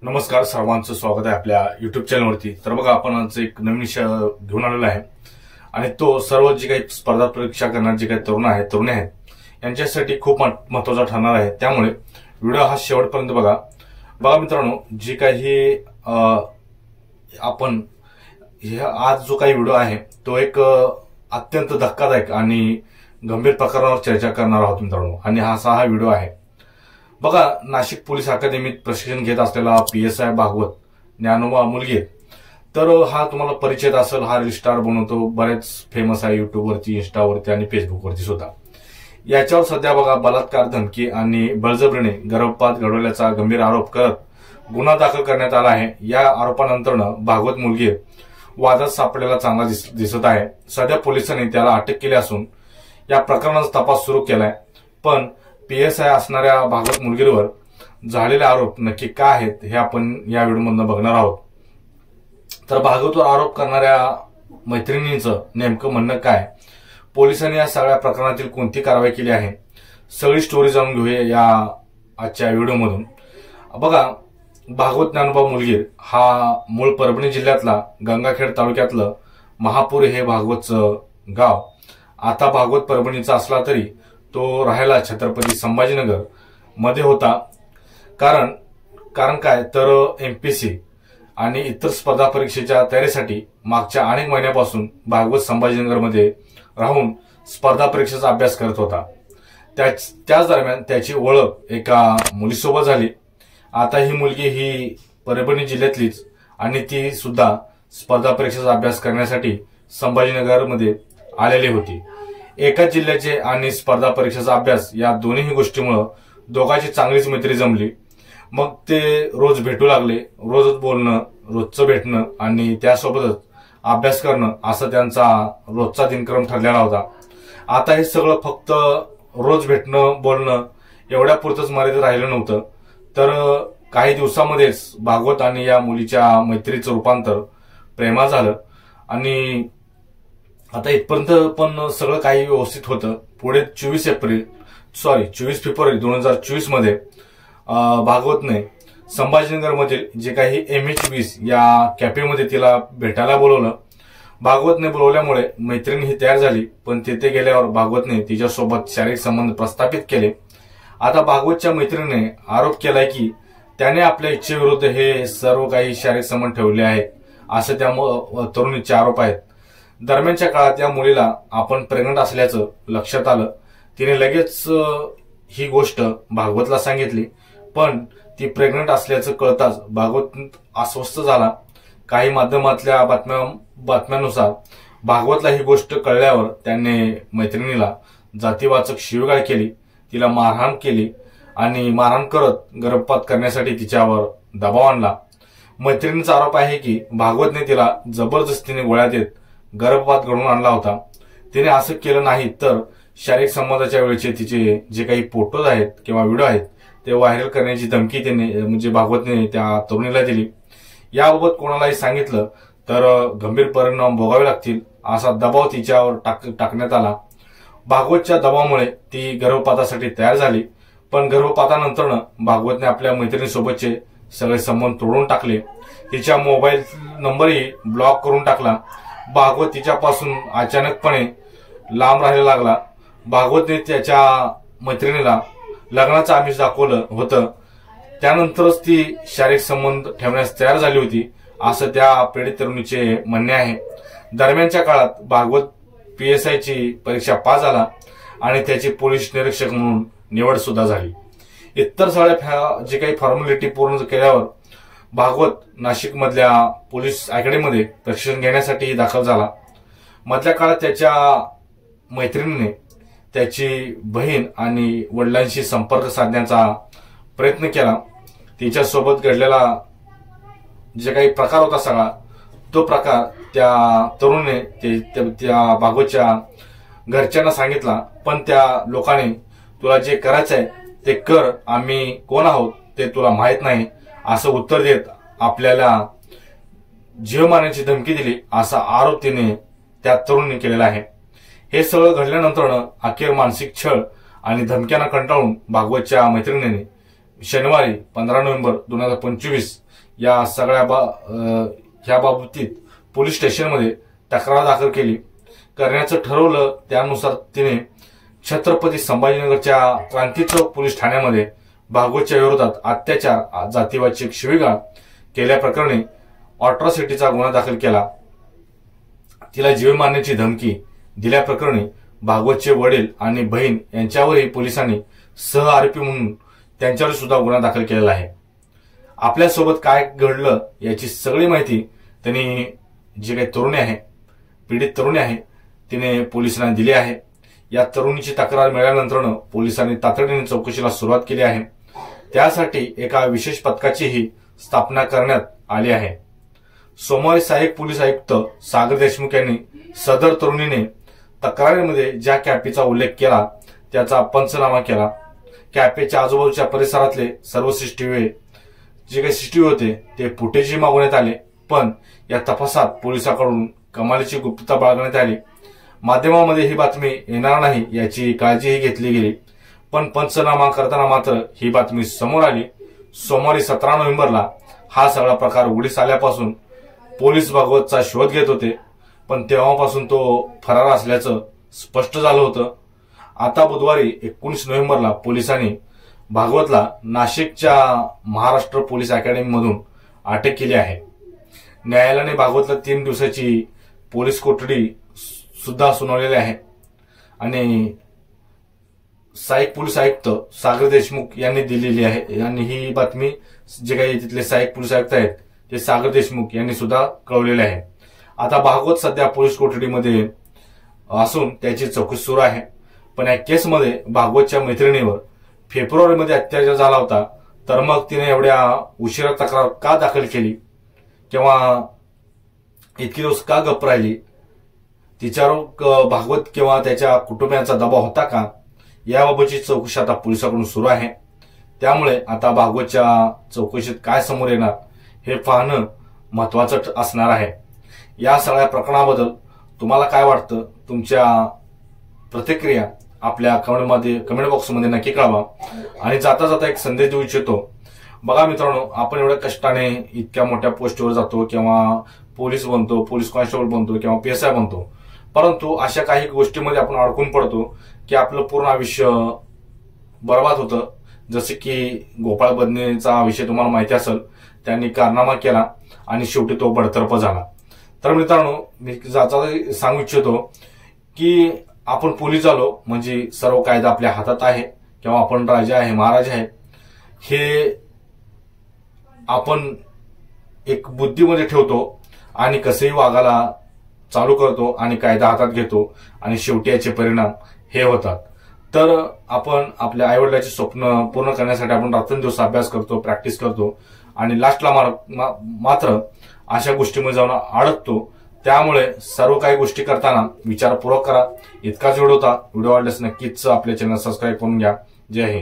नमस्कार, सर्वांचं स्वागत आहे आपल्या युट्यूब चॅनलवरती। तर बघा, आपण आज एक नवीन विषय घेऊन आलेला आहे आणि तो सर्व जे काही स्पर्धा परीक्षा करणारे जे काही तरुणी आहेत यांच्यासाठी खूप महत्त्वाचा ठरणार आहे। त्यामुळे व्हिडिओ हा शेवटपर्यंत बघा मित्रांनो, जी काही आपण आज जो काही व्हिडिओ आहे तो एक अत्यंत धक्कादायक आणि गंभीर प्रकरणावर चर्चा करणार आहोत मित्रांनो। आणि हा व्हिडिओ आहे। बघा, नाशिक पोलीस अकादमीत प्रशिक्षण घेत असलेला PSI भागवत ज्ञानोबा मुलगे, तर हा तुम्हाला परिचित असेल। हा रील स्टार बनवतो, बरेच फेमस आहे युट्यूबवरती, इंस्टावरती आणि फेसबुकवरती सुद्धा। याच्यावर सध्या बघा बलात्कार, धमकी आणि बळजबरीने गर्भपात घडवल्याचा गंभीर आरोप करत गुन्हा दाखल करण्यात आला आहे। या आरोपानंतर भागवत मुलगे वादात सापडलेला चांगला दिसत आहे। सध्या पोलिसांनी त्याला अटक केली असून या प्रकरणाचा तपास सुरू केलाय। पण PSI असणाऱ्या भागवत मुलगीवर झालेले आरोप नक्की काय आहेत हे आपण या व्हिडिओमधून बघणार आहोत। तर भागवतवर आरोप करणाऱ्या मैत्रिणींचं नेमकं म्हणणं काय, पोलिसांनी या सगळ्या प्रकरणातील कोणती कारवाई केली आहे, सगळी स्टोरी जाणून घेऊया या आजच्या व्हिडिओमधून। बघा, भागवत ज्ञानोबा मुलगीर हा मूळ परभणी जिल्ह्यातला गंगाखेड तालुक्यातलं महापूर हे भागवतचं गाव। आता भागवत परभणीचा असला तरी तो राहायला छत्रपती संभाजीनगर मध्ये होता। कारण काय तर MPSC आणि इतर स्पर्धा परीक्षेच्या तयारीसाठी मागच्या अनेक महिन्यापासून भागवत संभाजीनगर मध्ये राहून स्पर्धा परीक्षेचा अभ्यास करत होता। त्याच दरम्यान त्याची ओळख एका मुलीसोबत झाली। आता ही मुलगी ही परभणी जिल्ह्यातलीच आणि ती सुद्धा स्पर्धा परीक्षेचा अभ्यास करण्यासाठी संभाजीनगर मध्ये आलेली होती। एकाच जिल्ह्याचे आणि स्पर्धा परीक्षेचा अभ्यास या दोन्ही गोष्टीमुळे दोघांची चांगलीच मैत्री जमली। मग ते रोज भेटू लागले, रोजच बोलणं, रोजचं भेटणं आणि त्यासोबतच अभ्यास करणं असं त्यांचा रोजचा दिनक्रम ठरलेला होता। आता हे सगळं फक्त रोज भेटणं, बोलणं एवढ्या पुरतच मर्यादित राहिलं नव्हतं, तर काही दिवसामध्येच भागवत आणि या मुलीच्या मैत्रीचं रूपांतर प्रेमात झालं। आणि आता इथपर्यंत पण सगळं काही व्यवस्थित होतं। पुढे 24 फेब्रुवारी 2024 मध्ये भागवतने संभाजीनगर मधील जे काही MH20 या कॅफेमध्ये तिला भेटायला बोलवलं। भागवतने बोलवल्यामुळे मैत्रीण ही तयार झाली, पण तिथे गेल्यावर भागवतने तिच्यासोबत शारीरिक संबंध प्रस्थापित केले। आता भागवतच्या मैत्रिणीने आरोप केलाय की त्याने आपल्या इच्छेविरुद्ध हे सर्व काही शारीरिक संबंध ठेवले आहेत, असं त्या तरुणीचे आरोप आहेत। दरम्यानच्या काळात या मुलीला आपण प्रेग्नंट असल्याचं लक्षात आलं। तिने लगेच ही गोष्ट भागवतला सांगितली, पण ती प्रेग्नंट असल्याचं कळताच भागवत अस्वस्थ झाला। काही माध्यमातल्या बातम्यानुसार भागवतला ही गोष्ट कळल्यावर त्याने मैत्रिणीला जातीवाचक शिवीगाळ केली, तिला मारहाण केली आणि मारहाण करत गर्भपात करण्यासाठी तिच्यावर दबाव आणला। मैत्रिणीचा आरोप आहे की भागवतने तिला जबरदस्तीने गोळ्या देत गर्भपात घडवून आणला होता। तिने असं केलं नाही तर शारीरिक संबंधाच्या वेळेचे तिचे जे काही फोटोज आहेत किंवा व्हिडिओ आहेत ते व्हायरल करण्याची धमकी त्याने भागवतने त्या तरुणीला दिली। याबाबत कोणालाही सांगितलं तर गंभीर परिणाम भोगावे लागतील असा दबाव तिच्यावर टाकण्यात आला। भागवतच्या दबावामुळे ती गर्भपातासाठी तयार झाली, पण गर्भपातानंतर भागवतने आपल्या मैत्रिणीसोबतचे सगळे संबंध तोडून टाकले, तिच्या मोबाईल नंबरही ब्लॉक करून टाकला। भागवत तिच्यापासून अचानकपणे लांब राहायला लागला। भागवतने त्याच्या मैत्रिणीला लग्नाचं आमिष दाखवलं होतं, त्यानंतरच ती शारीरिक संबंध ठेवण्यास तयार झाली होती, असं त्या पीडित तरुणीचे म्हणणे आहे। दरम्यानच्या काळात भागवत PSI ची परीक्षा पास झाला आणि त्याची पोलीस निरीक्षक म्हणून निवड सुद्धा झाली। इतर सगळ्या जे काही फॉर्मॅलिटी पूर्ण केल्यावर भागवत नाशिक मधल्या पोलीस अकॅडमीमध्ये प्रशिक्षण घेण्यासाठी दाखल झाला। मधल्या काळात त्याच्या मैत्रिणीने त्याची बहीण आणि वडिलांशी संपर्क साधण्याचा प्रयत्न केला। तिच्यासोबत घडलेला जे काही प्रकार होता सगळा तो प्रकार त्या तरुणीने त्या भागवतच्या घरच्यांना सांगितला, पण त्या लोकांनी तुला जे करायचंय ते कर, आम्ही कोण आहोत ते तुला माहित नाही असं उत्तर देत आपल्याला जीव मारण्याची धमकी दिली, असा आरोप तिने त्या तरुणीने केलेला आहे। हे सगळं घडल्यानंतर अखेर मानसिक छळ आणि धमक्यांना कंटाळून भागवतच्या मैत्रिणीने शनिवारी 15 नोव्हेंबर 2025 या सगळ्या ह्या बाबतीत पोलीस स्टेशनमध्ये तक्रार दाखल करण्याचं ठरवलं। त्यानुसार तिने छत्रपती संभाजीनगरच्या क्रांती चौक पोलीस ठाण्यामध्ये भागवतच्या विरोधात अत्याचार, जातीवाचक शिवीगाळ केल्याप्रकरणी अॅट्रॉसिटीचा गुन्हा दाखल केला। तिला जीव मारण्याची धमकी दिल्याप्रकरणी भागवतचे वडील आणि बहीण यांच्यावरही पोलिसांनी सहआरोपी म्हणून त्यांच्यावर सुद्धा गुन्हा दाखल केलेला आहे। आपल्यासोबत काय घडलं याची सगळी माहिती त्यांनी जी काही तरुणी आहे, पीडित तरुणी आहे, तिने पोलिसांना दिली आहे। या तरुणीची तक्रार मिळाल्यानंतर पोलिसांनी तातडीने चौकशीला सुरुवात केली आहे। त्यासाठी एका विशेष पथकाचीही स्थापना करण्यात आली आहे। सोमवारी सहाय्यक पोलीस आयुक्त सागर देशमुख यांनी सदर तरुणीने तक्रारीमध्ये ज्या कॅफेचा उल्लेख केला त्याचा पंचनामा केला। कॅफेच्या आजूबाजूच्या परिसरातले सर्व सीसीटीव्ही जे काही सीसीटीव्ही होते ते फुटेजही मागवण्यात आले, पण या तपासात पोलिसांकडून कमालीची गुप्तता बाळगण्यात आली। माध्यमांमध्ये ही बातमी येणार नाही याची काळजीही घेतली गेली, पण पंचनामा करताना मात्र ही बातमी समोर आली। सोमवारी 17 नोव्हेंबरला हा सगळा प्रकार उघडीस आल्यापासून पोलीस भागवतचा शोध घेत होते, पण तेव्हापासून तो फरार असल्याचं स्पष्ट झालं होतं। आता बुधवारी 19 नोव्हेंबरला पोलिसांनी भागवतला नाशिकच्या महाराष्ट्र पोलीस अकॅडमीमधून अटक केली आहे। न्यायालयाने भागवतला 3 दिवसाची पोलीस कोठडी सुद्धा सुनावलेली आहे आणि सहाय्यक पोलीस आयुक्त सागर देशमुख यांनी दिलेली आहे। आणि ही बातमी जे काही तिथले सहाय्यक पोलीस आयुक्त आहेत ते सागर देशमुख यांनी सुद्धा कळवलेले आहे। आता भागवत सध्या पोलीस कोठडीमध्ये असून त्याची चौकशी सुरू आहे। पण या केसमध्ये भागवतच्या मैत्रिणीवर फेब्रुवारीमध्ये अत्याचार झाला होता, तर मग तिने एवढ्या उशिरा तक्रार का दाखल केली किंवा इतके दिवस का गप्प राहिली, तिच्यावर भागवत किंवा त्याच्या कुटुंबियांचा दबाव होता का, याबाबतची चौकशी आता पोलिसांकडून सुरू आहे। त्यामुळे आता भागवतच्या चौकशीत काय समोर येणार हे पाहणं महत्वाचं असणार आहे। या सगळ्या प्रकरणाबद्दल तुम्हाला काय वाटतं, तुमच्या प्रतिक्रिया आपल्या कमेंट बॉक्समध्ये नक्की कळवा। आणि जाता जाता एक संदेश देऊ इच्छितो। बघा मित्रांनो, आपण एवढ्या कष्टाने इतक्या मोठ्या पोस्टवर जातो किंवा पोलीस बनतो, पोलीस कॉन्स्टेबल बनतो किंवा PSI बनतो, परंतु अशा काही गोष्टीमध्ये आपण अडकून पडतो की आपलं पूर्ण आयुष्य बर्बाद होतं। जसे की गोपाळ बदनेचा विषय तुम्हाला माहिती असेल, त्यांनी कारनामा केला आणि शेवटी तो बडतर्फ झाला। तर मित्रांनो, मी जाता सांगू इच्छितो की आपण पोलीस झालो म्हणजे सर्व कायदा आपल्या हातात आहे किंवा आपण राजा आहे, महाराजा आहे, हे आपण एक बुद्धीमध्ये ठेवतो आणि कसंही वागायला चालू करतो आणि कायदा हातात घेतो आणि शेवटी याचे परिणाम हे होतात। तर आपण आपल्या आईवडिलांचे स्वप्न पूर्ण करण्यासाठी आपण रात्रंदिवस अभ्यास करतो, प्रॅक्टिस करतो आणि लास्टला मात्र अशा गोष्टीमध्ये जाऊन अडकतो। त्यामुळे सर्व काही गोष्टी करताना विचारपूर्वक करा। इतकाच व्हिडिओ होता। व्हिडिओ आवडल्यास नक्कीच आपल्या चॅनल सबस्क्राईब करून घ्या। जय हिंद।